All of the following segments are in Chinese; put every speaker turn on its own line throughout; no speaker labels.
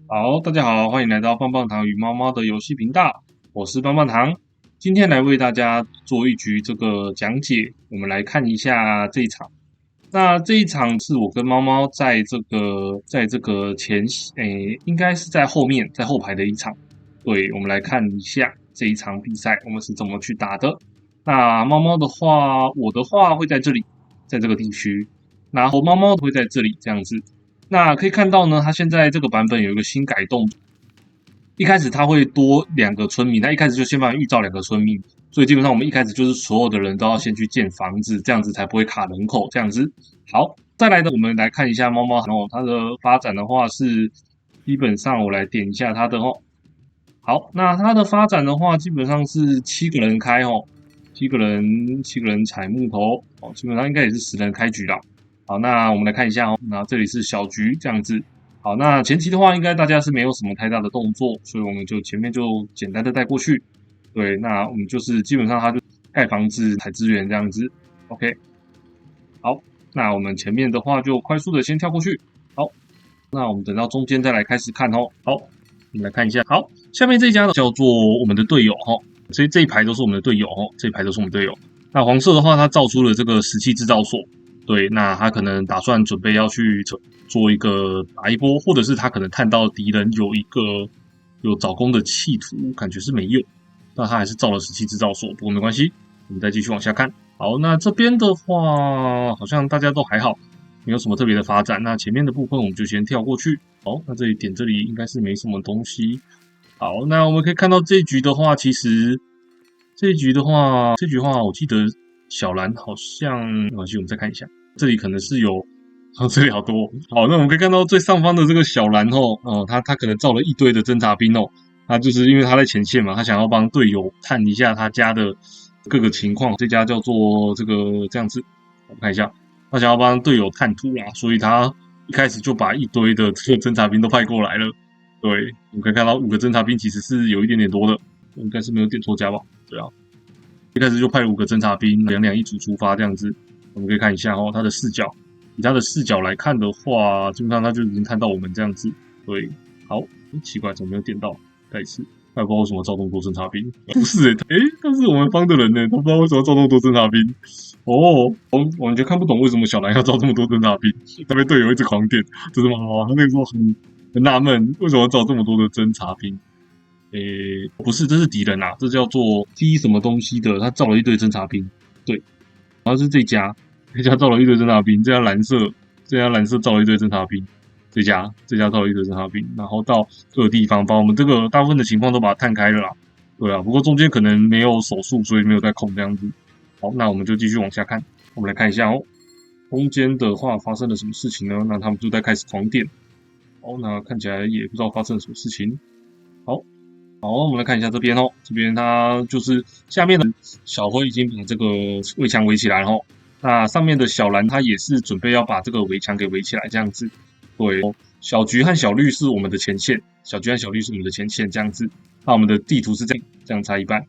好，大家好，欢迎来到棒棒糖与猫猫的游戏频道，我是棒棒糖。今天来为大家做一局这个讲解，我们来看一下这一场。那这一场是我跟猫猫在这个应该是在后面在后排的一场。对，我们来看一下这一场比赛我们是怎么去打的。那猫猫的话，我的话会在这里，在这个地区，然后猫猫会在这里这样子。那可以看到呢，它现在这个版本有一个新改动，一开始它会多2个村民，它一开始就先帮你预造2个村民，所以基本上我们一开始就是所有的人都要先去建房子，这样子才不会卡人口，这样子。好，再来的我们来看一下猫猫它的发展的话是，基本上我来点一下它的哦。好，那它的发展的话，基本上是7个人开哦，七个人采木头哦，基本上应该也是10人开局啦。好，那我们来看一下哦，那这里是小局这样子。好，那前期的话，应该大家是没有什么太大的动作，所以我们就前面就简单的带过去。对，那我们就是基本上它就盖房子、采资源这样子。OK，好，那我们前面的话就快速的先跳过去。好，那我们等到中间再来开始看哦。好，我们来看一下。好，下面这一家呢叫做我们的队友哈，所以这一排都是我们的队友哦，这一排都是我们队友。那黄色的话，它造出了这个石器制造所。对，那他可能打算准备要去做一个打一波，或者是他可能看到敌人有一个有找工的企图，感觉是没有，那他还是造了石器制造所，不过没关系，我们再继续往下看。好，那这边的话，好像大家都还好，没有什么特别的发展。那前面的部分我们就先跳过去。好，那这里点这里应该是没什么东西。好，那我们可以看到这一局的话，其实这一局的话，我记得小蓝好像，没关系，我们再看一下。这里可能是有，这里好多。好，那我们可以看到最上方的这个小蓝他可能造了一堆的侦察兵哦，他就是因为他在前线嘛，他想要帮队友探一下他家的各个情况。这家叫做这样子，我们看一下，他想要帮队友探图啦，所以他一开始就把一堆的这个侦察兵都派过来了。对，我们可以看到5个侦察兵其实是有一点点多的，应该是没有点错家吧？对啊，一开始就派了5个侦察兵，2一组出发这样子。我们可以看一下他的视角，以他的视角来看的话，基本上他就已经看到我们这样子。对，好，奇怪，怎么没有点到？再一次，他也不知道为什么造那么多侦察兵。不是他是我们方的人呢，他不知道为什么造那么多侦察兵。哦，我完全看不懂为什么小蓝要造这么多侦察兵，那边队友一直狂点，这是吗？他那个时候很纳闷，为什么要造这么多的侦察兵？不是，这是敌人啊，这叫做踢什么东西的，他造了一堆侦察兵。对，然后是这家造了一堆侦察兵，这家蓝色造了一堆侦察兵，这家造了一堆侦察兵，然后到各个地方把我们这个大部分的情况都把它探开了啦。对啊，不过中间可能没有手速，所以没有在控这样子。好，那我们就继续往下看，我们来看一下哦，中间的话发生了什么事情呢？那他们就在开始狂点。好，那看起来也不知道发生了什么事情。好，我们来看一下这边哦，这边它就是下面的小灰已经把这个围墙围起来了哦，那上面的小蓝它也是准备要把这个围墙给围起来，这样子。对，小橘和小绿是我们的前线，这样子。那我们的地图是这样拆一半。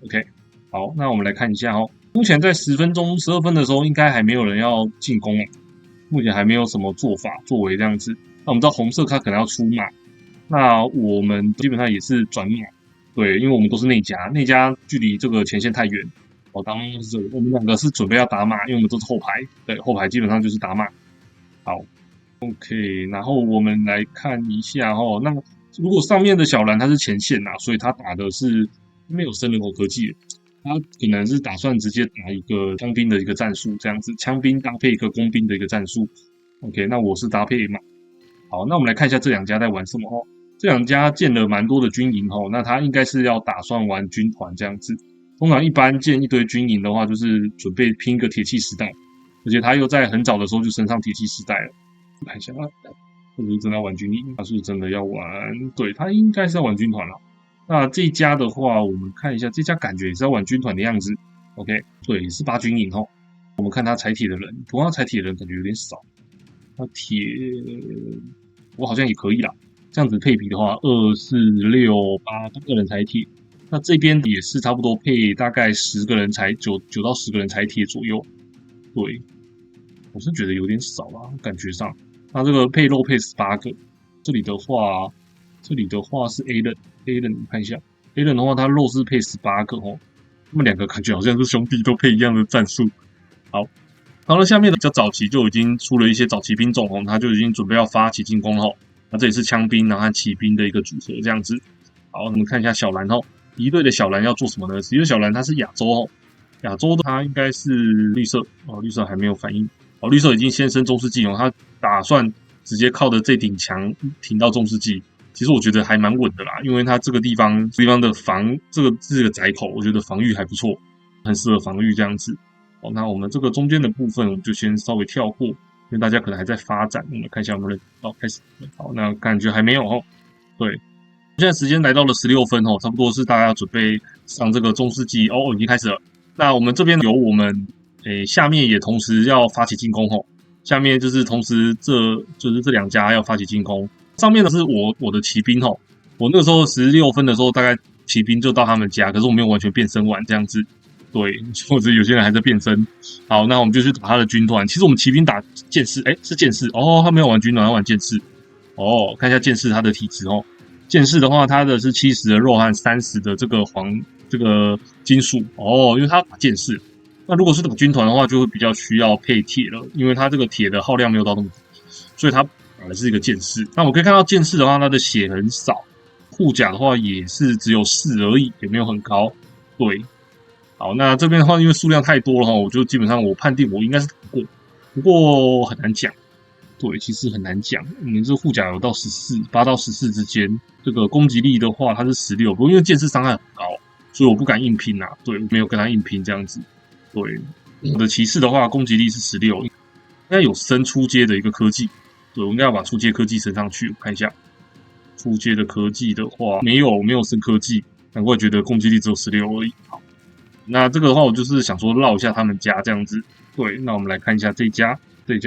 OK，好，那我们来看一下哦，目前在10分钟、12分的时候，应该还没有人要进攻啊，目前还没有什么作为这样子。那我们知道红色它可能要出马，那我们基本上也是转马，对，因为我们都是内家距离这个前线太远。刚刚是这个，我们2个是准备要打马，因为我们都是后排，对，后排基本上就是打马。好，OK，然后我们来看一下哦，那如果上面的小蓝他是前线所以他打的是没有生人口科技，他可能是打算直接打一个枪兵的一个战术，这样子，枪兵搭配一个工兵的一个战术。OK，那我是搭配马。好，那我们来看一下这2家在玩什么哦。这2家建了蛮多的军营哦，那他应该是要打算玩军团这样子。通常一般建一堆军营的话，就是准备拼一个铁器时代，而且他又在很早的时候就升上铁器时代了。看一下是不是真的要玩军营？他是不是真的要玩？对，他应该是要玩军团了。那这一家的话，我们看一下，这家感觉也是要玩军团的样子。OK，对，是8军营哦。我们看他采铁的人，不过他采铁的人感觉有点少。那铁我好像也可以啦，这样子配比的话，2、4、6、8个人采铁，那这边也是差不多配大概10个人才9到10个人采铁左右。对，我是觉得有点少啦，感觉上。那这个配肉配18个，这里的话这里的话是 Alan， 你看一下 ，Alan 的话他肉是配18个哦，他们两个感觉好像是兄弟，都配一样的战术。好了，下面的比较早期就已经出了一些早期兵种哦，他就已经准备要发起进攻哦。那这里是枪兵然后和骑兵的一个组合这样子。好，我们看一下小蓝哦，敌对的小蓝要做什么呢？敌对小蓝它是亚洲哦，亚洲的它应该是绿色哦，绿色还没有反应哦，绿色已经先升中世纪哦，他打算直接靠着这顶墙挺到中世纪。其实我觉得还蛮稳的啦，因为它这个地方的这个窄口，我觉得防御还不错，很适合防御这样子。好，那我们这个中间的部分，我们就先稍微跳过，因为大家可能还在发展。我们看一下我们的开始。好，那感觉还没有哦。对，现在时间来到了16分哦，差不多是大家要准备上这个中世纪哦，已经开始了。那我们这边有我们下面也同时要发起进攻哦，下面就是同时就是这两家要发起进攻。上面的是我的骑兵哦，我那个时候16分的时候，大概骑兵就到他们家，可是我没有完全变身完这样子。对，或者有些人还在变身。好，那我们就去打他的军团。其实我们骑兵打剑士，是剑士哦，他没有玩军团，他玩剑士。哦，看一下剑士他的体质哦。剑士的话，他的是70的肉和30的这个金属哦，因为他打剑士。那如果是打军团的话，就会比较需要配铁了，因为他这个铁的耗量没有到那么高，所以他打的是一个剑士。那我可以看到剑士的话，他的血很少，护甲的话也是只有4而已，也没有很高。对。好，那这边的话，因为数量太多了哈，我就基本上我判定我应该是打过，不过很难讲。对，其实很难讲。我们这护甲有到8到14之间，这个攻击力的话它是16，不过因为剑士伤害很高，所以我不敢硬拼啊。对，没有跟他硬拼这样子。对，我的骑士的话攻击力是16，应该有升初阶的一个科技。对，我应该要把初阶科技升上去，我看一下。初阶的科技的话，没有升科技，难怪觉得攻击力只有16而已。好。那这个的话，我就是想说绕一下他们家这样子。对，那我们来看一下这一家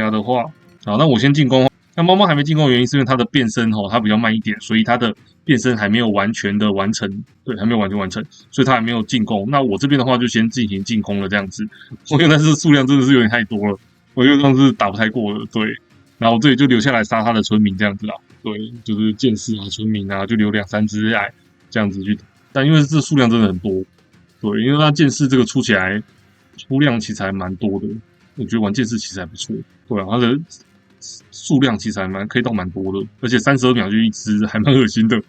的话，好，那我先进攻。那猫猫还没进攻的原因是因为它的变身它比较慢一点，所以它的变身还没有完全的完成。对，还没有完全完成，所以它还没有进攻。那我这边的话就先进行进攻了这样子。但是数量真的是有点太多了，我又像是打不太过了。对，然后我这里就留下来杀他的村民这样子啦。对，就是剑士啊、村民啊，就留2-3只来这样子去打。但因为这数量真的很多。对，因为它剑士这个出起来出量其实还蛮多的，我觉得玩剑士其实还不错。对啊，它的数量其实还可以到蛮多的，而且32秒就一只，还蛮恶心的。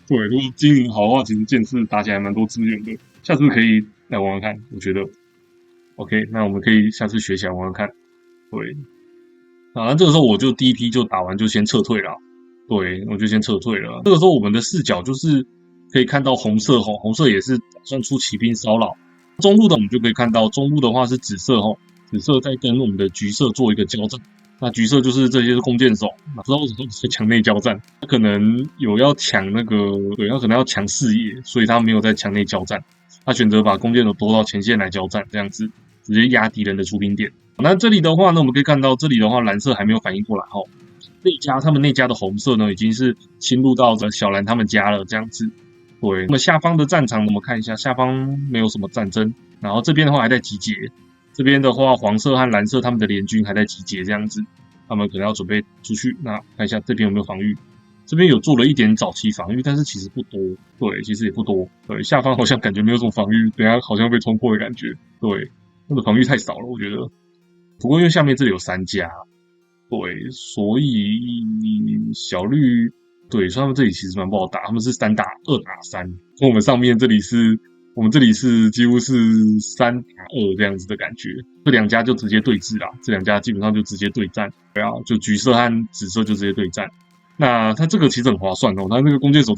对，如果经营好的话，其实剑士打起来蛮多资源的，下次可以来玩玩看。我觉得 OK， 那我们可以下次学起来玩玩看。对，那这个时候我就第一批就打完就先撤退了。对，我就先撤退了。这个时候我们的视角就是可以看到红色红色也是打算出骑兵骚扰。中路的我们就可以看到，中路的话是紫色紫色在跟我们的橘色做一个交战。那橘色就是这些是弓箭手，不知道为什么在墙内交战，他可能有要抢那个，对，他可能要抢视野，所以他没有在墙内交战，他选择把弓箭手拖到前线来交战，这样子直接压敌人的出兵点。那这里的话呢，我们可以看到这里的话蓝色还没有反应过来他们那家的红色呢已经是侵入到小蓝他们家了，这样子。对，那么下方的战场我们看一下，下方没有什么战争，然后这边的话还在集结，这边的话黄色和蓝色他们的联军还在集结这样子，他们可能要准备出去。那看一下这边有没有防御，这边有做了一点早期防御，但是其实不多。对，其实也不多。对，下方好像感觉没有什么防御，等一下好像被冲破的感觉。对，那个防御太少了，我觉得。不过因为下面这里有3家，对，所以小绿。对，所以他们这里其实蛮不好打，他们是2打3，跟我们上面这里是几乎是3打2这样子的感觉。这两家就直接对峙啦，这两家基本上就直接对战，对啊，就橘色和紫色就直接对战。那他这个其实很划算他那个弓箭手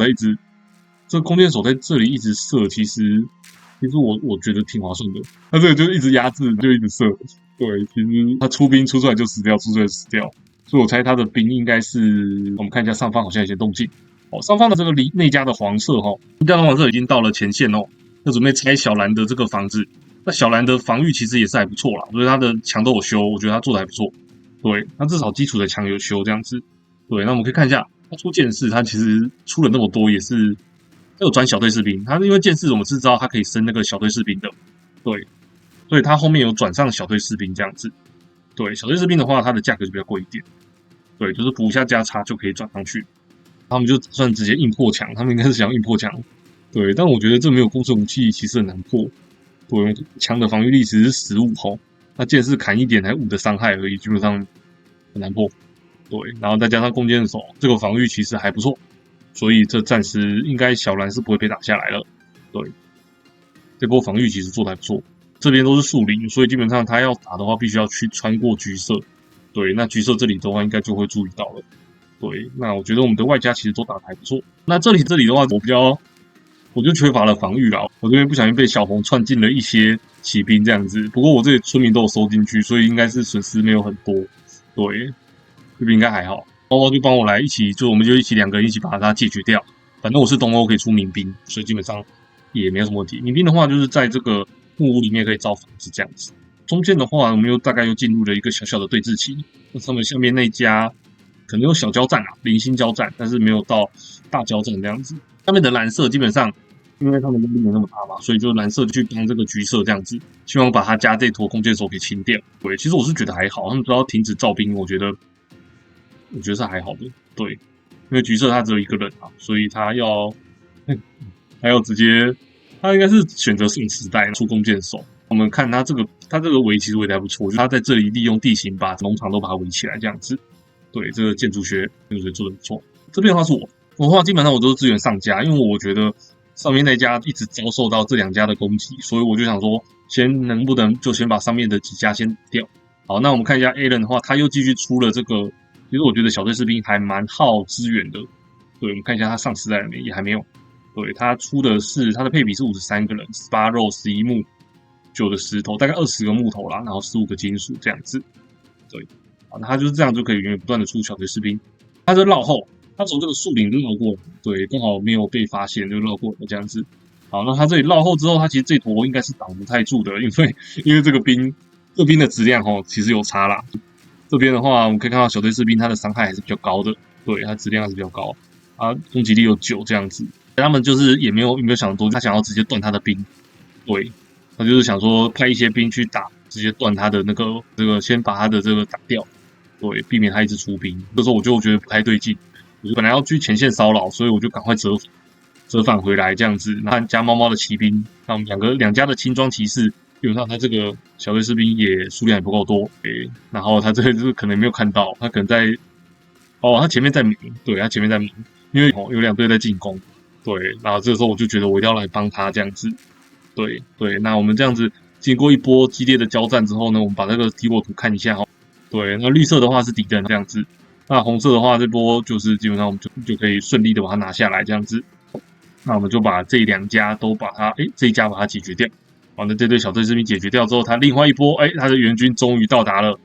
这弓箭手在这里一直射，其实我觉得挺划算的。他这个就一直压制，就一直射。对，其实他出兵出出来就死掉，出出来就死掉。所以我猜他的兵应该是，我们看一下上方好像有些动静。上方的这个内家的黄色内家的黄色已经到了前线要准备拆小蓝的这个房子。那小蓝的防御其实也是还不错啦，所以他的墙都有修，我觉得他做的还不错。对，他至少基础的墙有修这样子。对，那我们可以看一下，他出剑士，他其实出了那么多也是，他有转小队士兵，他因为剑士我们是知道他可以升那个小队士兵的，对，所以他后面有转上小队士兵这样子。对，小队士兵的话，它的价格就比较贵一点。对，就是补一下价差就可以转上去。他们就打算直接硬破墙，他们应该是想要硬破墙。对，但我觉得这没有攻势武器其实很难破。对，枪的防御力其实是15吼，那剑是砍1点才5的伤害而已，基本上很难破。对，然后再加上弓箭手这个防御其实还不错，所以这暂时应该小蓝是不会被打下来了。对，这波防御其实做得还不错。这边都是树林，所以基本上他要打的话，必须要去穿过橘色。对，那橘色这里的话，应该就会注意到了。对，那我觉得我们的外加其实都打得还不错。那这里的话，我就缺乏了防御啦。我这边不小心被小红串进了一些骑兵这样子，不过我这里村民都有收进去，所以应该是损失没有很多。对，这边应该还好。猫猫就帮我来一起，我们就一起2个人一起把它解决掉。反正我是东欧可以出民兵，所以基本上也没有什么问题。民兵的话，就是在这个木屋里面可以造房子这样子。中间的话，我们大概又进入了一个小小的对峙期。那他们下面那家可能有小交战啊，零星交战，但是没有到大交战这样子。下面的蓝色基本上，因为他们能力没那么大嘛，所以就蓝色去帮这个橘色这样子，希望把他家这坨弓箭手给清掉。对，其实我是觉得还好，他们只要停止造兵，我觉得是还好的。对，因为橘色他只有1个人啊，所以他还要直接，他应该是选择性时代出弓箭手。我们看他这个围其实围得还不错，就是他在这里利用地形把农场都把它围起来这样子。对，这个建筑学做得不错。这边的话是我的话基本上我都是支援上家，因为我觉得上面那家一直遭受到这2家的攻击，所以我就想说，能不能就先把上面的几家先打掉。好，那我们看一下 Alan 的话，他又继续出了这个，其实我觉得小队士兵还蛮耗资源的。对，我们看一下他上时代了没，也还没有。对，他出的是他的配比是53个人，18肉11木9的石头，大概20个木头啦，然后15个金属这样子。对，好，那他就是这样就可以源源不断的出小队士兵。他就绕后，他从这个树林绕过，对，刚好没有被发现就绕过了这样子。好，那他这里绕后之后，他其实这坨应该是挡不太住的，因为这兵的质量其实有差啦。这边的话，我们可以看到小队士兵他的伤害还是比较高的，对，他质量还是比较高，啊，攻击力有9这样子。他们就是也没有想多，他想要直接断他的兵，对，他就是想说派一些兵去打，直接断他的先把他的这个打掉，对，避免他一直出兵。这时候我就觉得不太对劲，我就本来要去前线骚扰，所以我就赶快折返回来这样子，然后加猫猫的骑兵，那我们两家的轻装骑士，基本上他这个小队士兵也数量也不够多，然后他这个就是可能没有看到，他可能在他前面在忙，对，他前面在忙，因为有2队在进攻。对，然后这个时候我就觉得我一定要来帮他这样子。对，那我们这样子经过一波激烈的交战之后呢，我们把这个敌我图看一下。对，那绿色的话是敌人这样子，那红色的话这波就是基本上我们就可以顺利的把它拿下来这样子。那我们就把这2家都把它，这一家把它解决掉。好，那这队小队士兵解决掉之后，他另外一波，他的援军终于到达了，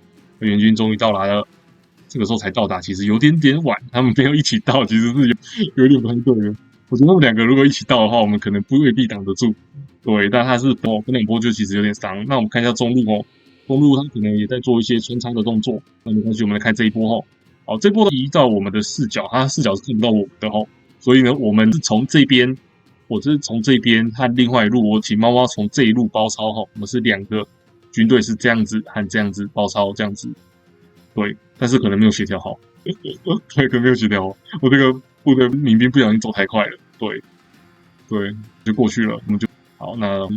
这个时候才到达，其实有点晚，他们没有一起到，其实是有点不太对的。我觉得他们2个如果一起到的话，我们可能未必挡得住。对，但他是分2波就其实有点伤。那我们看一下中路中路他可能也在做一些穿插的动作。那没关系，我们来看这一波好，这波依照我们的视角，他视角是看不到我们的所以呢，我们是从这边，我是从这边和另外一路，我请猫猫从这一路包抄我们是2个军队是这样子和这样子包抄这样子。对，但是可能没有协调好，对，可能没有协调好，我这个部队民兵不小心走太快了，对，就过去了，我们就好。那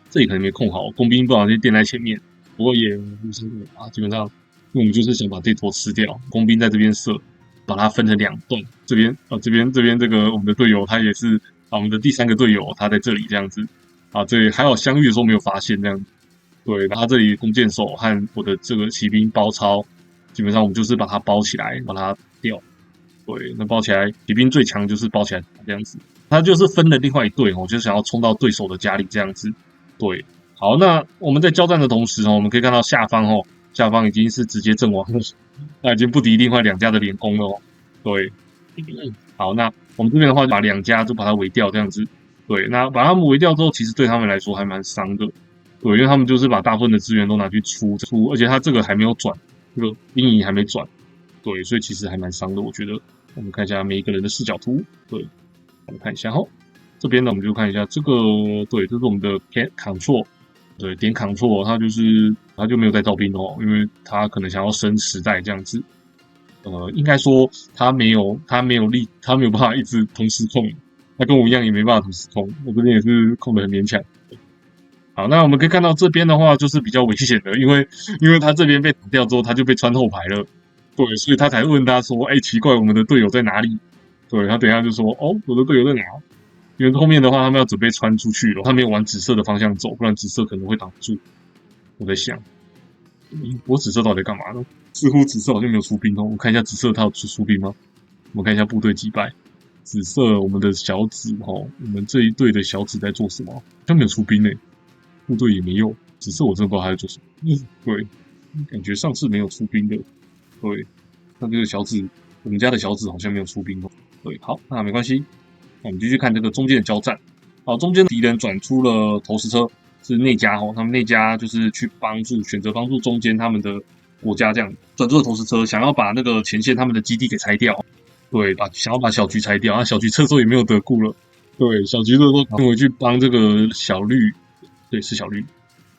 这里可能没控好，工兵不小心垫在前面，不过也无所谓啊。基本上，因为我们就是想把这坨吃掉，工兵在这边射，把它分成2段。这边这个我们的队友他也是我们的第3个队友他在这里这样子啊，这里还好相遇的时候没有发现这样子。对，然后这里弓箭手和我的这个骑兵包抄，基本上我们就是把它包起来，把它掉。对，那包起来，骑兵最强就是包起来这样子。他就是分了另外一队就是想要冲到对手的家里这样子。对，好，那我们在交战的同时我们可以看到下方已经是直接阵亡了，那已经不敌另外2家的联攻了对，好，那我们这边的话，把2家就把它围掉这样子。对，那把他们围掉之后，其实对他们来说还蛮伤的。对，因为他们就是把大部分的资源都拿去出，而且他这个还没有转，这个兵营还没转，对，所以其实还蛮伤的。我觉得，我们看一下每一个人的视角图，对，我们看一下这边呢我们就看一下这个，对，这是我们的 Ctrl， 对，点 Ctrl，他就没有在造兵因为他可能想要升时代这样子。应该说他没有办法一直同时控，他跟我一样也没办法同时控，我这边也是控的很勉强。好，那我们可以看到这边的话就是比较危险的，因为他这边被打掉之后，他就被穿后排了，对，所以他才问他说：“哎，奇怪，我们的队友在哪里？”对，他等一下就说：“哦，我的队友在哪？”因为后面的话他们要准备穿出去了，他没有往紫色的方向走，不然紫色可能会挡不住。我在想，我紫色到底在干嘛呢？似乎紫色好像没有出兵哦，我看一下紫色他有出兵吗？我们看一下部队击败。紫色我们的小紫哦，我们这一队的小紫在做什么？好像没有出兵诶，部队也没有。紫色我真的不知道他在做什么。对，感觉上次没有出兵的。对，那这个小紫，我们家的小紫好像没有出兵哦。对，好，那没关系，那我们继续看这个中间的交战。好，中间敌人转出了投石车，是内家哦，他们内家就是去选择帮助中间他们的国家这样转出了投石车，想要把那个前线他们的基地给拆掉。对，想要把小菊拆掉，啊，小菊这时候也没有得顾了。对，小菊这时候回去帮这个小绿，对，是小绿。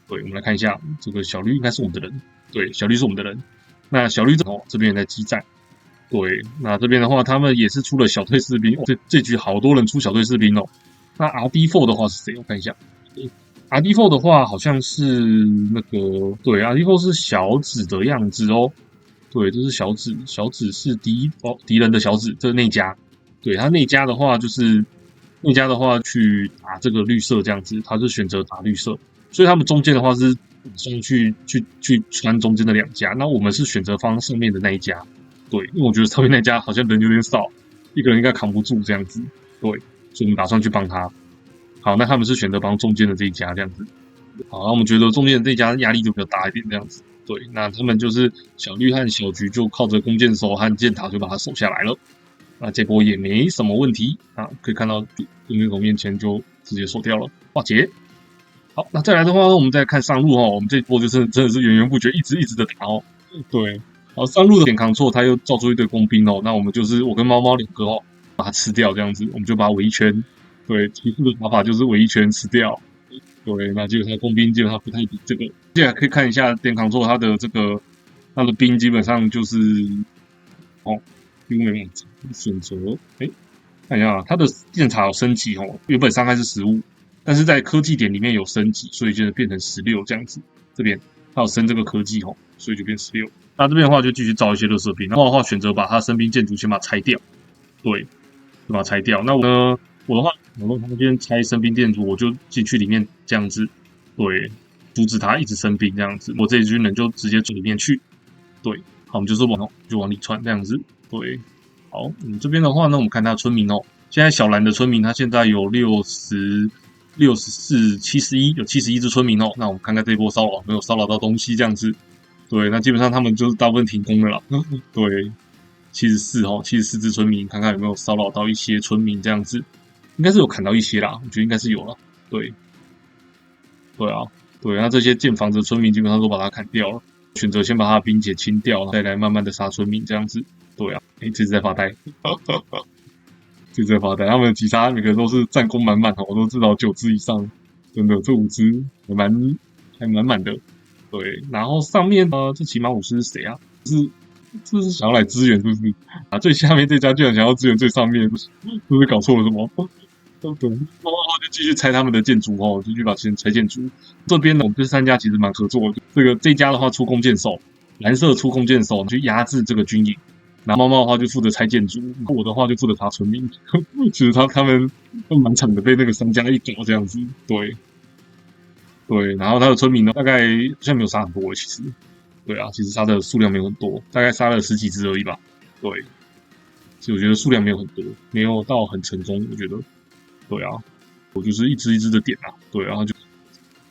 对，我们来看一下，这个小绿应该是我们的人，对，小绿是我们的人。那小绿这边也在激战，对，那这边的话，他们也是出了小队士兵，这局好多人出小队士兵哦。那 RD4 的话是谁？我看一下，RD4 的话好像是那个，对，RD4 是小紫的样子哦。对，这是小紫，小紫是敌人的小紫，这是内家。对，他内家的话就是内家的话去打这个绿色这样子，他是选择打绿色，所以他们中间的话是先去穿中间的两家，那我们是选择放上面的那一家。对，因为我觉得上面那家好像人有点少，一个人应该扛不住这样子。对，所以我们打算去帮他。好，那他们是选择帮中间的这一家这样子。好，那我们觉得中间的这一家压力就比较大一点这样子。对，那他们就是小绿和小菊就靠着弓箭手和箭塔就把它守下来了。那这波也没什么问题啊，可以看到对面手面前就直接守掉了，化解。好，那再来的话，我们再看上路哦，我们这一波就是真的是源源不绝，一直的打哦。对，好，上路的点扛错，他又造出一堆工兵哦，那我们就是我跟猫猫两个哦，把它吃掉这样子，我们就把它围一圈。对，骑士的打法就是围一圈吃掉。对，那基本上工兵基本上不太比这个。接下来可以看一下点扛错他的他的兵基本上就是哦，兵没办法选择。看一下啊，他的电塔有升级哦，原本伤害是15，但是在科技点里面有升级，所以就变成16这样子。这边他有升这个科技哦，所以就变16。那这边的话就继续造一些热射兵，然后的话选择把他身兵建筑先把它拆掉。对，就把它拆掉。那我呢？我的话，我他这边拆生兵建筑，我就进去里面这样子，对，阻止他一直生兵这样子。我这一军人就直接走里面去，对，好，我们就是往里窜这样子，对，好，这边的话呢，我们看他村民哦，现在小蓝的村民他现在有64、71，有71只村民哦。那我们看看这一波骚扰没有骚扰到东西这样子，对，那基本上他们就是大部分停工了啦，对。74只村民，看看有没有骚扰到一些村民这样子，应该是有砍到一些啦，我觉得应该是有了。对，对啊，对，那这些建房子的村民基本上都把它砍掉了，选择先把他的兵解清掉，再来慢慢的杀村民这样子。对啊，这直在发呆，这直在发呆，他们击杀每个都是战功满满哦，我都至少9只以上，真的这5只还满满的。对，然后上面这骑马武士是谁啊？这是想要来支援，是不是？啊，最下面这家居然想要支援最上面，是不是搞错了什么？对，然后就继续拆他们的建筑哦，继续把钱拆建筑。这边呢，我们这3家其实蛮合作的。这家的话出弓箭手，蓝色出弓箭手去压制这个军营，然后猫猫的话就负责拆建筑，我的话就负责查村民。其实他们都蛮惨的，被那个3家一搞这样子。对，对，然后他的村民呢，大概好像没有杀很多，其实。对啊，其实杀的数量没有很多，大概杀了10几只而已吧。对，所以我觉得数量没有很多，没有到很成功。我觉得，对啊，我就是一只一只的点啊。对，然后就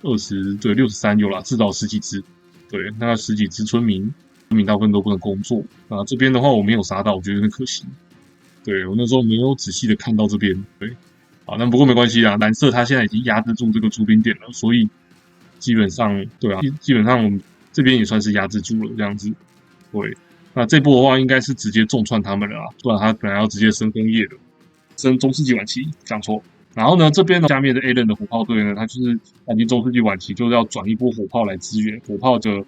20，对63有啦，至少10几只。对，大概10几只村民大部分都不能工作。啊，这边的话我没有杀到，我觉得有点可惜。对我那时候没有仔细的看到这边。对，好，那不过没关系啊，蓝色它现在已经压制住这个出兵点了，所以基本上对啊，基本上我们。这边也算是压制住了，这样子。对，那这波的话应该是直接重创他们了啊，不然他本来要直接升工业的，升中世纪晚期，讲错。然后呢，这边呢下面的 A 人的火炮队呢，他就是已经中世纪晚期，就是要转一波火炮来支援，火炮的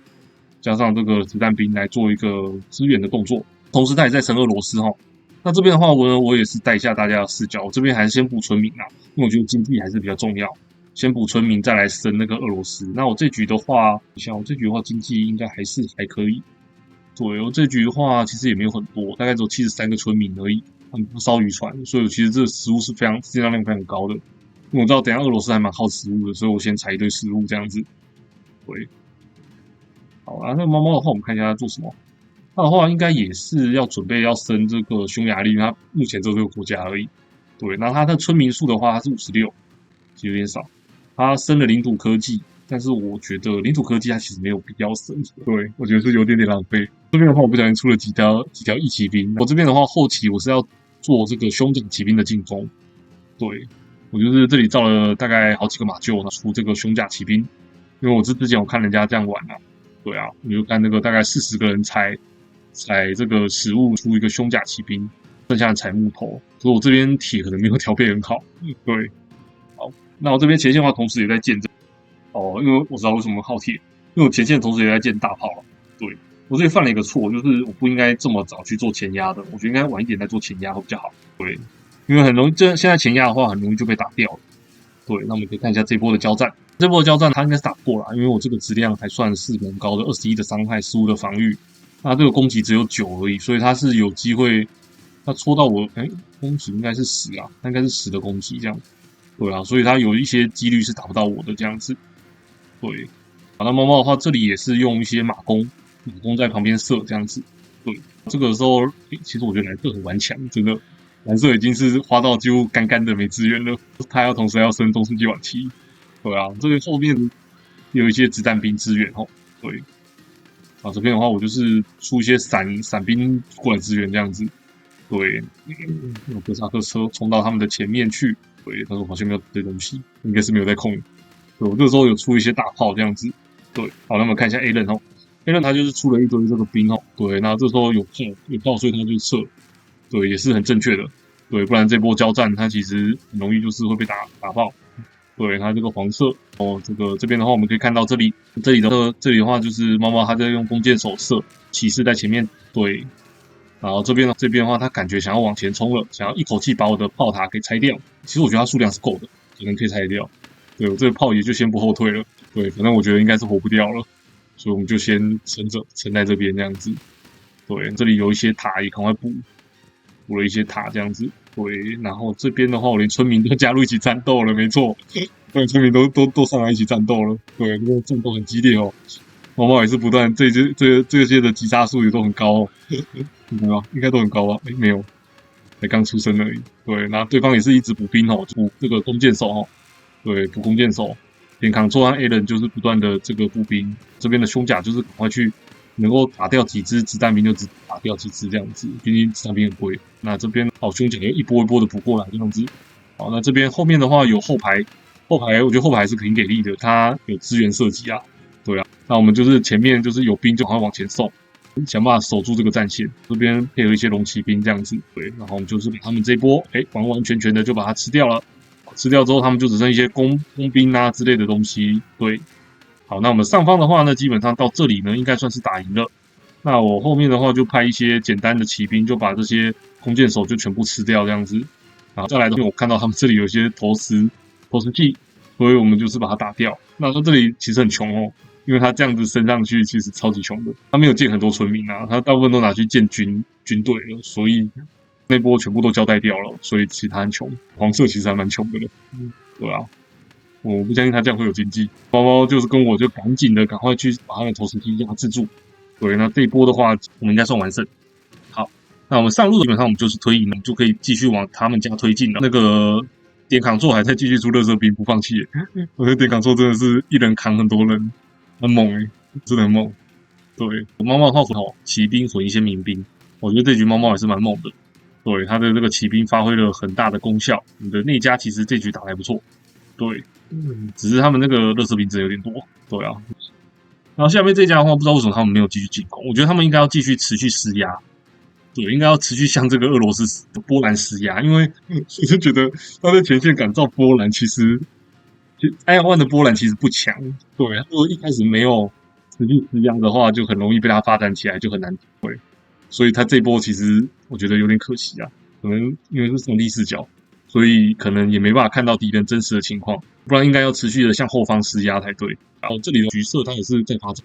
加上这个子弹兵来做一个支援的动作。同时他也在升俄罗斯哈。那这边的话，我也是带一下大家的视角，我这边还是先补村民啊，因为我觉得经济还是比较重要，先补村民再来升那个俄罗斯。那我这局的话，像我这局的话，经济应该还是还可以。对，我这局的话其实也没有很多，大概只有73个村民而已，不烧渔船，所以其实这个食物是非常计量量非常高的。因为我知道等一下俄罗斯还蛮耗食物的，所以我先采一堆食物这样子。对，好啊，那个猫猫的话，我们看一下它做什么。它的话应该也是要准备要升这个匈牙利，因为它目前只有这个国家而已。对，然后它的村民数的话，它是56，其实有点少。它升了领土科技，但是我觉得领土科技它其实没有必要升，对我觉得是有点浪费。这边的话，我不小心出了几条义骑兵。我这边的话，后期我是要做这个胸甲骑兵的进攻。对，我就是这里造了大概好几个马厩，出这个胸甲骑兵。因为我之前我看人家这样玩啊，对啊，我就看那个大概40个人采这个食物出一个胸甲骑兵，剩下的采木头。所以我这边铁可能没有调配很好。对，好，那我这边前线的话，同时也在建因为我知道为什么耗铁，因为我前线同时也在建大炮了。对，我这里犯了一个错，就是我不应该这么早去做前压的，我觉得应该晚一点再做前压会比较好。对，因为很容易，现在前压的话很容易就被打掉了。对，那我们可以看一下这波的交战。这波的交战他应该是打不过了，因为我这个质量还算是蛮高的，21的伤害，15的防御，那这个攻击只有9而已，所以他是有机会，他戳到我，攻击应该是10啊，应该是10的攻击这样。对啊，所以他有一些几率是打不到我的这样子。对，好，那猫猫的话，这里也是用一些马弓在旁边射这样子。对，这个时候，其实我觉得蓝色很顽强，真的，蓝色已经是花到几乎干干的没资源了，他要同时要升中世纪晚期。对啊，这个后面有一些子弹兵支援哦。对，啊，这边的话我就是出一些伞兵过来支援这样子。对，用哥萨克车冲到他们的前面去。对，但是我好像没有这东西，应该是没有在控。对，我这个时候有出一些大炮这样子。对，好，那我们看一下 A 人哦，A 人他就是出了一堆这个兵哦。对，那这时候有炮，所以他就撤。对，也是很正确的。对，不然这波交战他其实很容易就是会被打爆。对，它这个黄色哦，这边的话我们可以看到这里的话就是猫猫它在用弓箭手射，骑士在前面。对，然后这边的话，他感觉想要往前冲了，想要一口气把我的炮塔给拆掉。其实我觉得它数量是够的，可能可以拆掉。对，我这个炮也就先不后退了。对，反正我觉得应该是活不掉了，所以我们就先撑在这边这样子。对，这里有一些塔也赶快补了一些塔这样子。对，然后这边的话，我连村民都加入一起战斗了，没错，对，村民都上来一起战斗了。对，这个战斗很激烈哦。猫猫也是不断，这些的击杀数也都很高哦。没有，应该都很高吧？没有，才刚出生而已。对，那对方也是一直补兵哦，补这个弓箭手哦。对，补弓箭手，点扛错和 A 人就是不断的这个步兵，这边的胸甲就是赶快去能够打掉几只子弹兵就只打掉几只这样子，毕竟子弹兵很贵。那这边胸甲又一波一波的补过来这样子。好，那这边后面的话有后排我觉得后排还是挺给力的，它有资源射击啊。对啊，那我们就是前面就是有兵就赶快往前送，想办法守住这个战线，这边配合一些龙骑兵这样子。对，然后我们就是把他们这一波完完全全的就把它吃掉了。吃掉之后，他们就只剩一些工兵啊之类的东西。对，好，那我们上方的话呢，基本上到这里呢，应该算是打赢了。那我后面的话就派一些简单的骑兵，就把这些弓箭手就全部吃掉这样子。然后再来的话，我看到他们这里有一些投石器，所以我们就是把它打掉。那他这里其实很穷哦，因为他这样子升上去其实超级穷的，他没有建很多村民啊，他大部分都拿去建军队了，所以那波全部都交代掉了，所以其实他很穷。黄色其实还蛮穷的了，对啊，我不相信他这样会有经济。猫猫就是跟我就赶快去把他的投石机压制住。对，那这一波的话，我们应该算完胜。好，那我们上路基本上我们就是推赢了，就可以继续往他们家推进了。那个点扛座还在继续出垃圾兵，不放弃。我觉得点扛座真的是一人扛很多人，很猛真的很猛。对，猫猫的话骑兵混一些民兵，我觉得这局猫猫也是蛮猛的。对，他的这个骑兵发挥了很大的功效。你的内家其实这局打得还不错。对，只是他们那个垃圾兵真的有点多。对啊，然后下面这家的话，不知道为什么他们没有继续进攻。我觉得他们应该要继续持续施压。对，应该要持续向这个俄罗斯、波兰施压，因为我就觉得他在前线赶造波兰，其实埃尔万的波兰其实不强。对，如果一开始没有持续施压的话，就很容易被他发展起来，就很难。对，所以他这一波其实我觉得有点可惜啊，可能因为是上帝视角，所以可能也没办法看到敌人真实的情况，不然应该要持续的向后方施压才对。然后这里的橘色它也是在发展，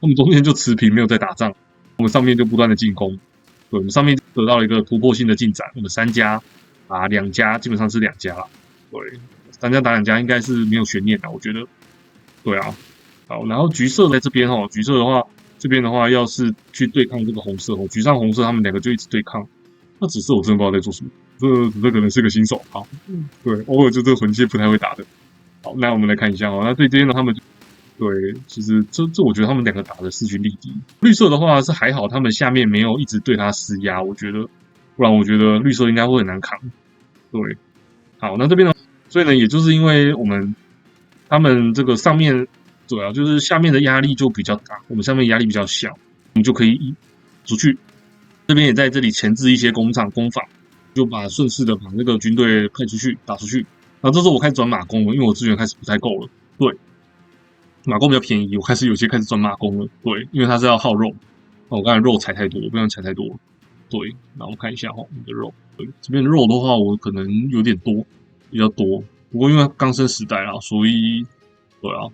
我们中间就持平，没有在打仗，我们上面就不断的进攻，对，我们上面得到了一个突破性的进展，我们3家打2家，基本上是2家了，对，3家打2家应该是没有悬念的，我觉得，对啊，好，然后橘色在这边橘色的话，这边的话要是去对抗这个红色橘上红色他们2个就一直对抗，那紫色我真的不知道在做什么，紫色可能是个新手，好，对，偶尔就这个魂系不太会打的，好，那我们来看一下那对这边呢他们。对，其实这我觉得他们2个打的势均力敌。绿色的话是还好，他们下面没有一直对他施压，我觉得，不然我觉得绿色应该会很难扛。对，好，那这边呢，所以呢，也就是因为他们这个上面，对啊，就是下面的压力就比较大，我们上面压力比较小，我们就可以出去。这边也在这里前置一些工厂工坊，就顺势的把这个军队派出去打出去。然后这时候我开始转马弓了，因为我资源开始不太够了。对。马弓比较便宜，我有些开始转马弓了。对，因为它是要耗肉，我刚才肉踩太多，我不想踩太多。对，那我们看一下我们的肉。对，这边的肉的话，我可能有点多，比较多。不过因为刚升时代啦，所以对啊，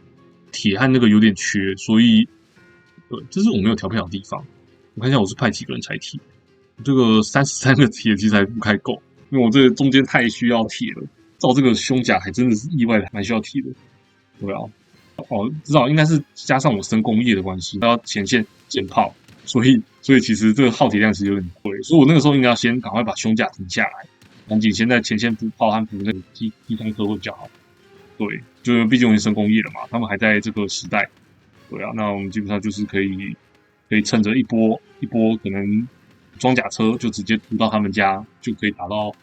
铁和那个有点缺，所以对，这是我没有调配好的地方。我看一下我是派几个人拆铁，这个33个铁其实还不太够，因为我这中间太需要铁了。造这个胸甲还真的是意外的蛮需要铁的。对啊。知道应该是加上我升工业的关系，要前线建炮，所以其实这个耗铁量其实有点贵，所以我那个时候应该要先赶快把胸甲停下来，赶紧先在前线补炮和补那个机枪车会比较好。对，就是毕竟我已经升工业了嘛，他们还在这个时代。对啊，那我们基本上就是可以趁着一波可能装甲车就直接突到他们家，就可以达到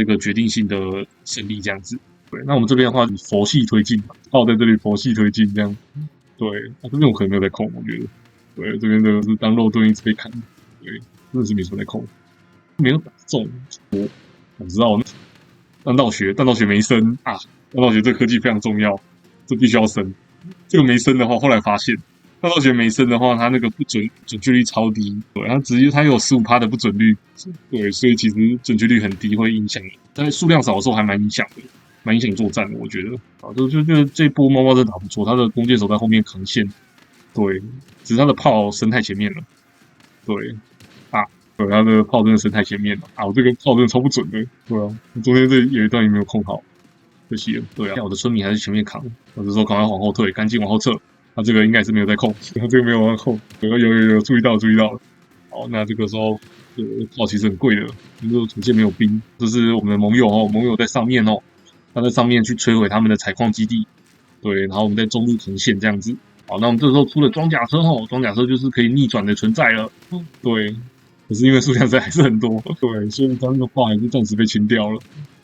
一个决定性的胜利这样子。对，那我们这边的话，佛系推进嘛，在这里佛系推进这样。对，这边我可能没有在控，我觉得。对，这边的是当肉盾一直被砍，对，真的是没什么在控，没有打中。我知道，弹道学没升啊，弹道学这个科技非常重要，这必须要升。这个没升的话，后来发现弹道学没升的话，它那个准确率超低，对，它有15%的不准率，对，所以其实准确率很低，会影响，但数量少的时候还蛮影响的。蛮影响作战的，我觉得啊，就这波猫猫真的打不错，他的弓箭手在后面扛线，对，只是他的炮升太前面了，对啊，对，他的炮真的升太前面了啊，我这个炮真的超不准的，对啊，中间这有一段也没有控好，可惜了，对啊，我的村民还是前面扛，我这时候赶快往后退，赶紧往后撤，他这个应该是没有在控，他这个没有往后，有注意到了，好，那这个时候炮其实很贵的，因为前线没有兵，这是我们的盟友在上面他在上面去摧毁他们的采矿基地，对，然后我们在中路呈现这样子。好，那我们这时候出了装甲车装甲车就是可以逆转的存在了。对，可是因为数量还是很多，对，所以他那个炮还是暂时被清掉了。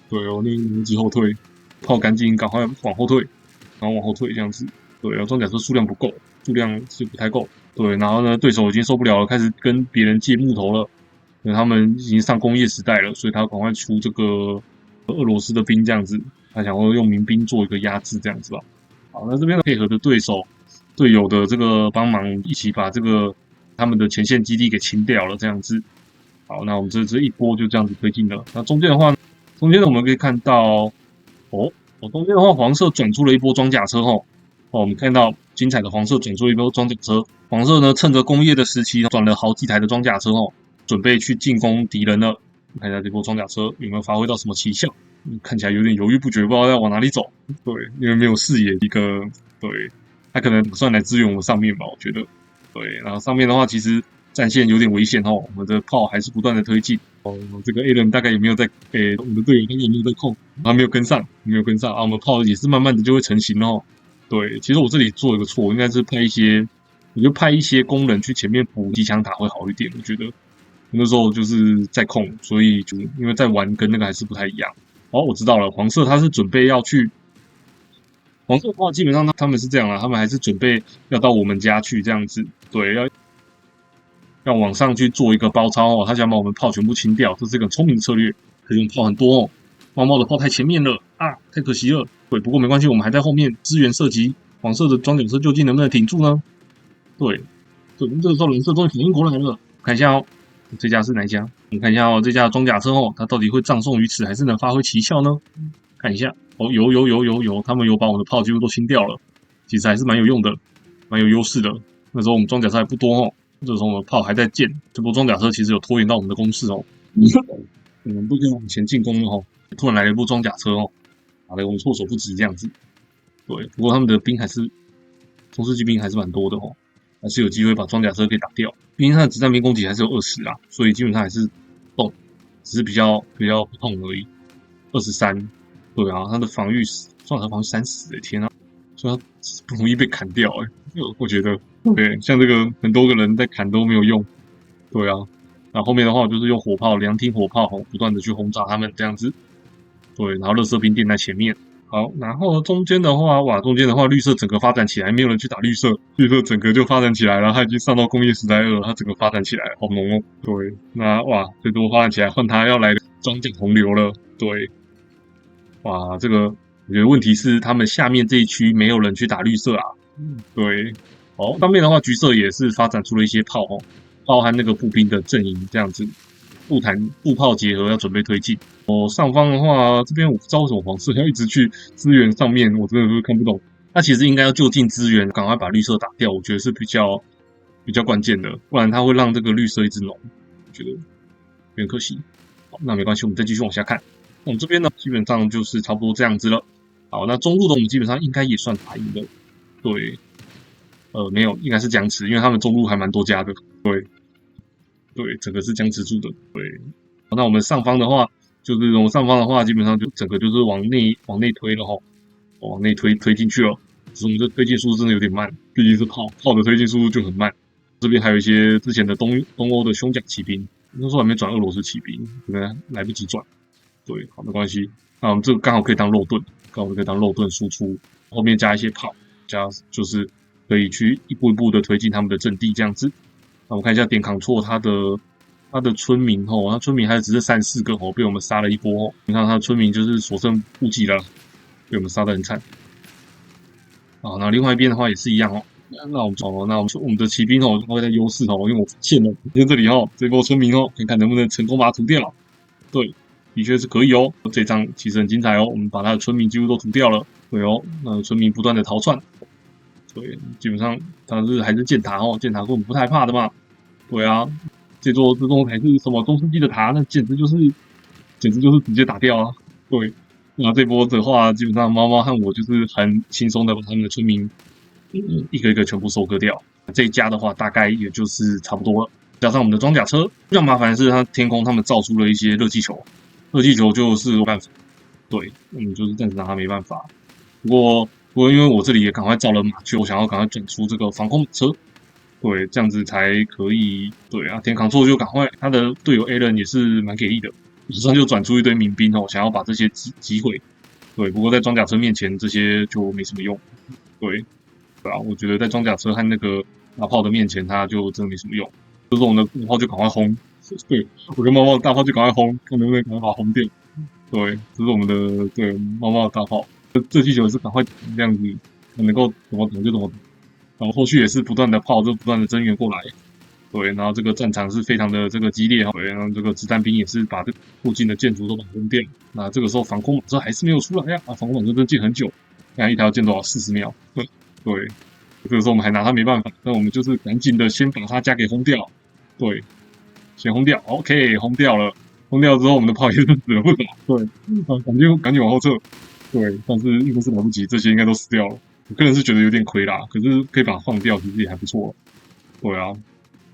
对哦，那无极后退，炮赶快往后退，然后往后退这样子。对，然后装甲车数量不够，数量是不太够。对，然后呢，对手已经受不了了，开始跟别人借木头了。因为他们已经上工业时代了，所以他赶快出这个俄罗斯的兵这样子。他想要用民兵做一个压制，这样子吧。好，那这边配合的队友的这个帮忙，一起把这个他们的前线基地给清掉了，这样子。好，那我们这一波就这样子推进了。那中间的话，我们可以看到，中间的话，黄色转出了一波装甲车我们看到精彩的黄色转出一波装甲车。黄色呢，趁着工业的时期，转了好几台的装甲车准备去进攻敌人了。看一下这波装甲车有没有发挥到什么奇效。看起来有点犹豫不决，不知道要往哪里走。对，因为没有视野，对，他可能打算来支援我们上面吧，我觉得。对，然后上面的话，其实战线有点危险我们的炮还是不断的推进。这个 A 人大概也没有在，我们的队友大概也没有在控，他没有跟上啊。我们炮也是慢慢的就会成型对，其实我这里做一个错，应该是派一些工人去前面补机枪塔会好一点，我觉得。那时候就是在控，所以就因为在玩跟那个还是不太一样。我知道了，黄色他是准备要去，黄色的话基本上他们是这样他们还是准备要到我们家去这样子，对，要往上去做一个包抄他想把我们炮全部清掉，这是一个聪明的策略，可是用炮很多猫猫的炮太前面了啊，太可惜了。对，不过没关系，我们还在后面支援射击，黄色的装甲车究竟能不能挺住呢？对，我们这个时候蓝色终于反应过来了，看一下这家是哪一家？我们看一下哦，这家的装甲车哦，它到底会葬送于此，还是能发挥奇效呢？看一下哦，有，他们有把我的炮几乎都清掉了，其实还是蛮有用的，蛮有优势的。那时候我们装甲车还不多哦，这时候我们的炮还在建，这波装甲车其实有拖延到我们的攻势哦。我们不可以往前进攻了哦，突然来了一部装甲车哦，打得我们措手不及这样子。对，不过他们的兵还是中世纪兵还是蛮多的哦，还是有机会把装甲车给打掉。毕竟他的子弹兵攻击还是有20啊，所以基本上还是动，只是比较不痛而已。23，对啊，他的防御装甲防御30，天啊，所以他不容易被砍掉我觉得对，像这个很多个人在砍都没有用，对啊。那后面的话，我就是用火炮、2挺火炮不断的去轰炸他们这样子，对，然后垃圾兵垫在前面。好，然后中间的话，哇，中间的话，绿色整个发展起来，没有人去打绿色，绿色整个就发展起来了，它已经上到工业时代2了，它整个发展起来，好浓哦。对，那哇，最多发展起来，换它要来装甲洪流了。对，哇，这个我觉得问题是他们下面这一区没有人去打绿色啊。对，好，上面的话，橘色也是发展出了一些炮炮和那个步兵的阵营这样子，步炮结合要准备推进。上方的话，这边我不知道为什么黄色要一直去支援上面，我真的是看不懂。他其实应该要就近支援，赶快把绿色打掉，我觉得是比较关键的，不然他会让这个绿色一直浓，我觉得有点可惜。好，那没关系，我们再继续往下看。那我们这边呢，基本上就是差不多这样子了。好，那中路的我们基本上应该也算打赢的。对，没有，应该是僵持，因为他们中路还蛮多家的。对，整个是僵持住的。对，那我们上方的话，就是我们上方的话，基本上就整个就是往内推了哈，往内推进去了。只是我们这推进速度真的有点慢，毕竟是炮的推进速度就很慢。这边还有一些之前的东欧的胸甲骑兵，那时候还没转俄罗斯骑兵，可能来不及转。对，好，没关系。那我们这个刚好可以当肉盾，输出，后面加一些炮，加就是可以去一步一步的推进他们的阵地这样子。那我们看一下点扛错他的村民他村民还只是3、4个被我们杀了一波你看他的村民就是所剩不几了，被我们杀得很惨。好，那另外一边的话也是一样那我们的骑兵会在优势因为我发现了，在这里这波村民看看能不能成功把它屠掉。对，的确是可以这张其实很精彩我们把他的村民几乎都屠掉了。对那村民不断的逃窜。对，基本上他还是建塔建塔是我们不太怕的嘛。对啊，这座还是什么中世纪的塔，那简直就是直接打掉啊。对，那这波的话，基本上猫猫和我就是很轻松的把他们的村民一个一个全部收割掉。这一家的话，大概也就是差不多了。加上我们的装甲车，比较麻烦的是它天空他们造出了一些热气球，热气球就是没办法。对，我们就是暂时拿它没办法。不过因为我这里也赶快造了马厩，我想要赶快转出这个防空马车。对，这样子才可以。对啊，田扛错就赶快，他的队友 Alan 也是蛮给力的，马上就转出一堆民兵想要把这些击毁。对，不过在装甲车面前，这些就没什么用。对啊，我觉得在装甲车和那个大炮的面前，它就真的没什么用。就是我们的大炮就赶快轰，对我跟猫猫的大炮就赶快轰，看能不能赶快把它轰掉。对，这是我们的猫猫的大炮，这气球是赶快这样子，能够怎么挡就怎么挡。然后后续也是不断的炮，就不断的增援过来。对，然后这个战场是非常的这个激烈对，然后这个子弹兵也是把这附近的建筑都把轰掉。那这个时候防空马车还是没有出来防空马车真建很久，看一条建多少40秒。对，这个时候我们还拿他没办法，那我们就是赶紧的先把他家给轰掉。对，先轰掉 ，OK， 轰掉了。轰掉之后，我们的炮也是死了不少。对，赶紧往后撤。对，但是应该是来不及，这些应该都死掉了。我个人是觉得有点亏啦，可是可以把它放掉，其实也还不错。对啊，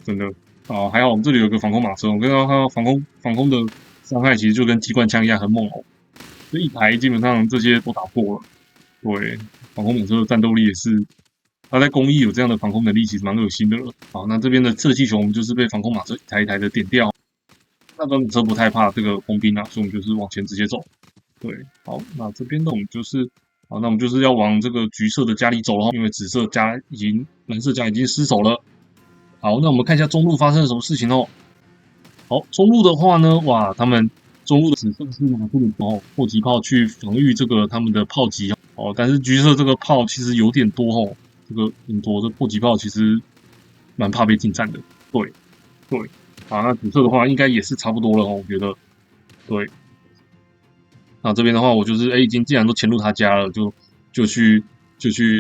真的还好我们这里有个防空马车，我看到防空的伤害其实就跟机关枪一样很猛这一排基本上这些都打破了。对，防空马车的战斗力也是，它在工艺有这样的防空能力，其实蛮恶心的了。好，那这边的射气球我们就是被防空马车一台一台的点掉。那装甲车不太怕这个工兵所以我们就是往前直接走。对，好，那这边的我们就是好，那我们就是要往这个橘色的家里走了，因为蓝色家已经失守了。好，那我们看一下中路发生了什么事情好，中路的话呢，哇，他们中路的只剩是拿出了迫击炮去防御这个他们的炮击但是橘色这个炮其实有点多这个很多的迫击炮其实蛮怕被近战的。对，啊，那紫色的话应该也是差不多了哦，我觉得。对，那这边的话，我就是已经既然都潜入他家了，就去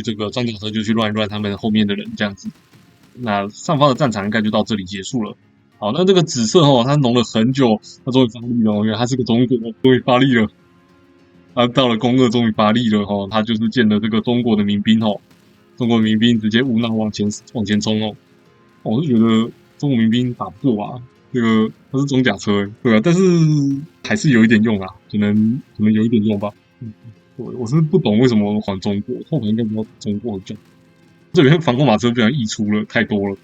这个装甲车就去乱一乱他们后面的人这样子。那上方的战场应该就到这里结束了。好，那这个紫色哦，它弄了很久，它终于发力了哦，因为它是个中国，终于发力了。它到了攻二，终于发力了哦，它就是见了这个中国的民兵哦，中国民兵直接无脑往前冲哦。我是觉得中国民兵打不过啊，这个它是装甲车，对啊，但是还是有一点用啊，可能有一点用吧。对，我是不懂为什么还中国，后来应该不要中国这样。这边防空马车不然溢出了太多了，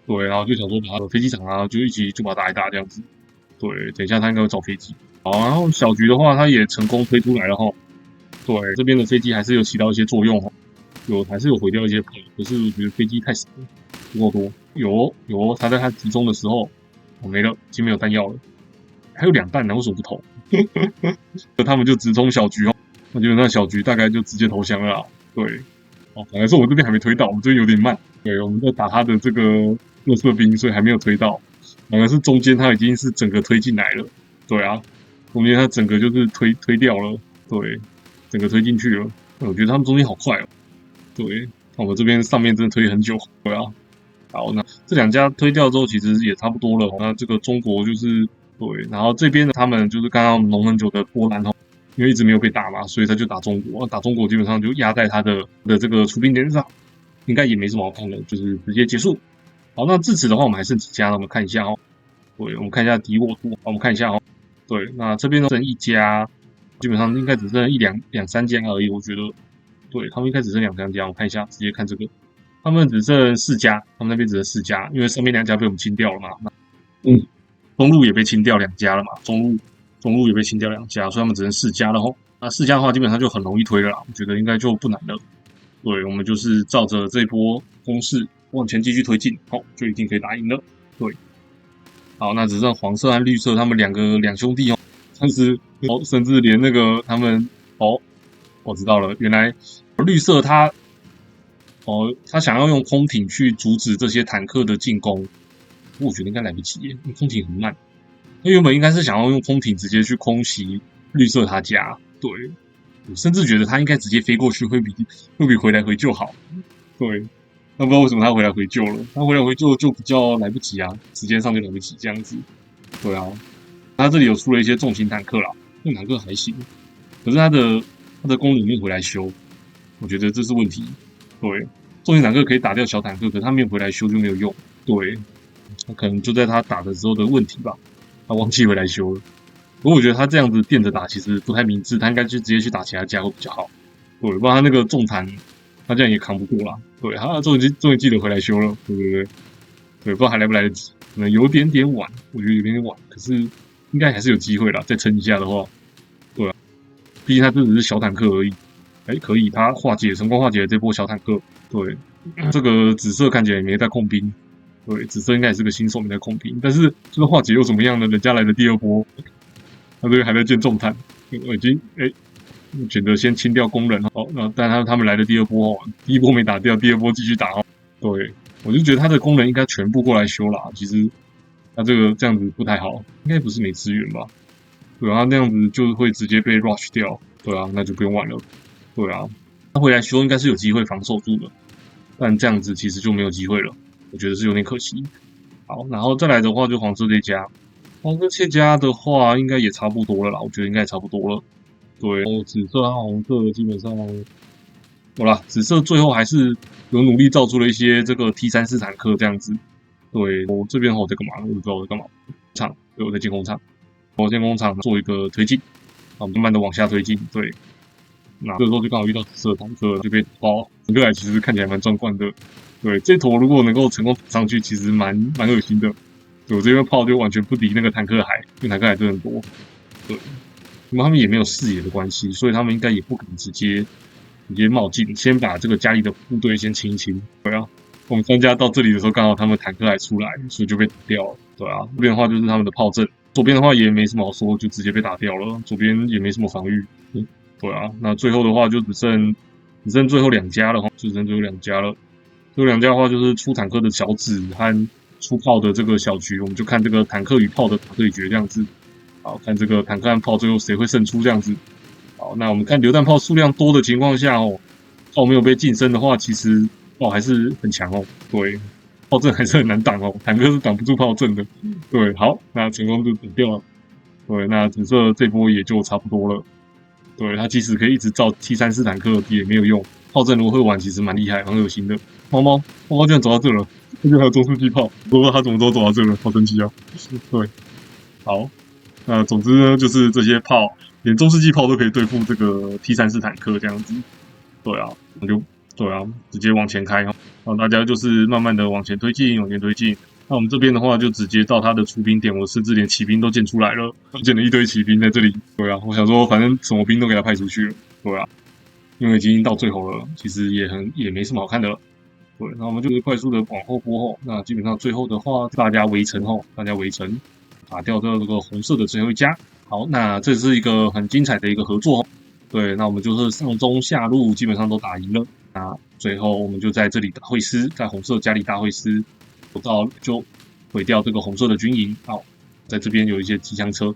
对，然后就想说把它的飞机场啊，就一起就把它打一打这样子。对，等一下他应该会找飞机。好，然后小局的话，他也成功推出来了哈。对，这边的飞机还是有起到一些作用哈，还是有毁掉一些炮，可是我觉得飞机太少了，不够多。有，他在他集中的时候，没了，已经没有弹药了，还有2弹呢，为什么不投？他们就直冲小局哦，那基本上小局大概就直接投降了啦。对，哦，反而是我这边还没推到，我们这边有点慢。对，我们在打他的这个垃圾兵，所以还没有推到。反而是中间他已经是整个推进来了。对啊，中间他整个就是推掉了，对，整个推进去了。我觉得他们中间好快哦。对，我们这边上面真的推很久。对啊，好，那这2家推掉之后，其实也差不多了。那这个中国就是对，然后这边的他们就是刚刚弄很久的波兰哦，因为一直没有被打嘛，所以他就打中国。打中国基本上就压在他的这个出兵点上，应该也没什么好看的，就是直接结束。好，那至此的话，我们还剩几家呢？我们看一下哦。对，我们看一下敌我图，我们看一下哦。对，那这边呢剩1家，基本上应该只剩两三家而已，我觉得。对，他们应该只剩2、3家，我看一下，直接看这个，他们只剩4家，他们那边只剩4家，因为上面2家被我们清掉了嘛。中路也被清掉2家了嘛，中路也被清掉2家，所以他们只剩4家了吼。那4家的话，基本上就很容易推了啦，我觉得应该就不难了。对，我们就是照着这波攻势往前继续推进，好，就一定可以打赢了。对，好，那只剩黄色和绿色他们两兄弟哦，甚至连那个他们我知道了，原来绿色他想要用空艇去阻止这些坦克的进攻，我觉得应该来不及耶，因为空艇很慢。他原本应该是想要用空艇直接去空袭绿色他家，对，我甚至觉得他应该直接飞过去会比回来回救好。对，那不知道为什么他回来回救了，他回来回救就比较来不及啊，时间上就来不及这样子。对啊，他这里有出了一些重型坦克啦，重坦克还行，可是他的功能没有回来修，我觉得这是问题。对，重型坦克可以打掉小坦克，可是他没有回来修就没有用。对，他可能就在他打的时候的问题吧，他忘记回来修了。不过我觉得他这样子垫着打其实不太明智，他应该就直接去打其他家会比较好。对，不然他那个重坦他这样也扛不过啦。对，他终于记得回来修了。对，不知道还来不来得及，可能有点点晚，我觉得有点点晚，可是应该还是有机会啦，再撑一下的话。对啊，毕竟他这只是小坦克而已。可以，他成功化解了这波小坦克。对，这个紫色看起来也没带控兵。对，紫色应该也是个新手没带控兵，但是这个化解又怎么样呢？人家来的第2波，他这边还在建重坦，已经选择先清掉工人哦。那但他们来的第2波哦，第1波没打掉，第2波继续打哦。对，我就觉得他的工人应该全部过来修啦。其实他这样子不太好，应该不是没资源吧？对啊，那样子就会直接被 rush 掉。对啊，那就不用玩了。对啊，他回来修应该是有机会防守住的，但这样子其实就没有机会了，我觉得是有点可惜。好，然后再来的话就黄色这家，黄色这家的话应该也差不多了啦，我觉得应该也差不多了。对，紫色和红色基本上，好啦，紫色最后还是有努力造出了一些这个 T34坦克这样子。对，我这边我在干嘛？我不知道我在干嘛。对，我在建工厂，我建工厂做一个推进，慢慢的往下推进。对，那这时候就刚好遇到紫色坦克，就被包。整个来其实看起来蛮壮观的。对，这坨如果能够成功打上去，其实蛮恶心的。对，我这边炮就完全不敌那个坦克海，因为坦克海真的很多。对，那么他们也没有视野的关系，所以他们应该也不可能直接冒进，先把这个家里的部队先清一清。对啊，我们3家到这里的时候，刚好他们坦克海出来，所以就被打掉了。对啊，这边的话就是他们的炮阵，左边的话也没什么好说，就直接被打掉了。左边也没什么防御。对啊，那最后的话就只剩最后2家了，就只剩最后2家了。最后2家的话就是出坦克的小紫和出炮的这个小局，我们就看这个坦克与炮的打对决这样子。好，看这个坦克和炮最后谁会胜出这样子。好，那我们看榴弹炮数量多的情况下哦，炮没有被近身的话，其实炮还是很强哦。对，炮阵还是很难挡哦，坦克是挡不住炮阵的。对，好，那成功就顶掉了。对，那紫色这波也就差不多了。对，他即使可以一直造 T34坦克也没有用，炮阵如果会玩其实蛮厉害，蛮恶心的。猫猫居然走到这了，而且还有中世纪炮，不知道他怎么都走到这了，好神奇啊！对，好，那总之呢，就是这些炮，连中世纪炮都可以对付这个 T34坦克这样子。对啊，那就对啊，直接往前开，然后大家就是慢慢的往前推进，往前推进。那我们这边的话，就直接到他的出兵点，我甚至连骑兵都建出来了，建了一堆骑兵在这里。对啊，我想说，反正什么兵都给他派出去了。对啊，因为已经到最后了，其实也没什么好看的了。对，那我们就是快速的往后拨后，那基本上最后的话，大家围城后，大家围城，打掉这个红色的最后一家。好，那这是一个很精彩的一个合作。对，那我们就是上中下路基本上都打赢了。那最后我们就在这里大会师，在红色家里大会师，不到就毁掉这个红色的军营。好，在这边有一些机枪车，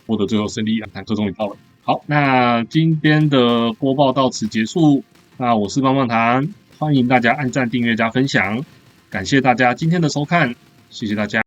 获得最后胜利，坦克终于到了。好，那今天的播报到此结束。那我是棒棒糖，欢迎大家按赞、订阅、加分享，感谢大家今天的收看，谢谢大家。